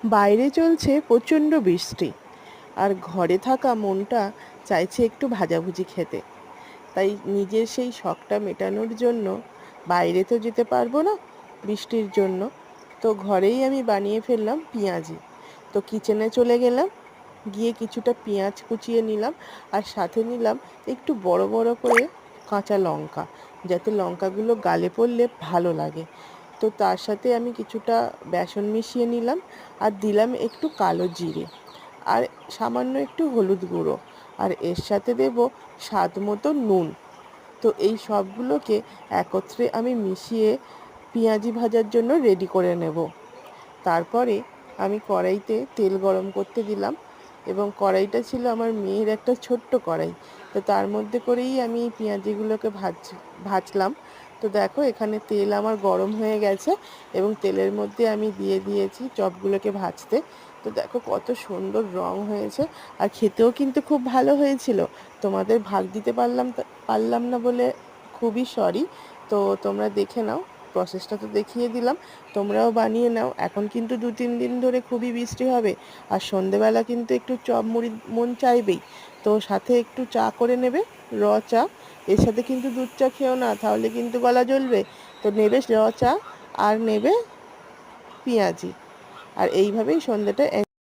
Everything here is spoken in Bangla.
বাইরে চলছে প্রচণ্ড বৃষ্টি, আর ঘরে থাকা মনটা চাইছে একটু ভাজাভুজি খেতে। তাই নিজের সেই শখটা মেটানোর জন্য বাইরে তো যেতে পারবো না বৃষ্টির জন্য, তো ঘরেই আমি বানিয়ে ফেললাম পেঁয়াজি। তো কিচেনে চলে গেলাম, গিয়ে কিছুটা পেঁয়াজ কুচিয়ে নিলাম, আর সাথে নিলাম একটু বড় বড় করে কাঁচা লঙ্কা, যাতে লঙ্কাগুলো গালে পড়লে ভালো লাগে। তো তার সাথে আমি কিছুটা বেসন মিশিয়ে নিলাম, আর দিলাম একটু কালো জিরে, আর সামান্য একটু হলুদ গুঁড়ো, আর এর সাথে দেব স্বাদ মতো নুন। তো এই সবগুলোকে একত্রে আমি মিশিয়ে পেঁয়াজি ভাজার জন্য রেডি করে নেব। তারপরে আমি কড়াইতে তেল গরম করতে দিলাম, এবং কড়াইটা ছিল আমার মেয়ের একটা ছোট্ট কড়াই। তো তার মধ্যে করেই আমি এই পেঁয়াজিগুলোকে ভাজলাম। তো দেখো এখানে তেল আমার গরম হয়ে গেছে, এবং তেলের মধ্যে আমি দিয়ে দিয়েছি চপগুলোকে ভাজতে। তো দেখো কত সুন্দর রং হয়েছে, আর খেতেও কিন্তু খুব ভালো হয়েছিল। তোমাদের ভাগ দিতে পারলাম না বলে খুবই সরি। তো তোমরা দেখে নাও, প্রসেসটা তো দেখিয়ে দিলাম, তোমরাও বানিয়ে নাও। এখন কিন্তু 2-3 দিন ধরে খুবই বৃষ্টি হবে, আর সন্ধেবেলা কিন্তু একটু চপ মুড়ি মন চাইবেই। তো সাথে একটু চা করে নেবে, চা। এর সাথে কিন্তু দুধ চা খেও না, তাহলে কিন্তু গলা জ্বলবে। তো নেবে চা, আর নেবে পেঁয়াজি, আর এইভাবেই সন্ধ্যাটা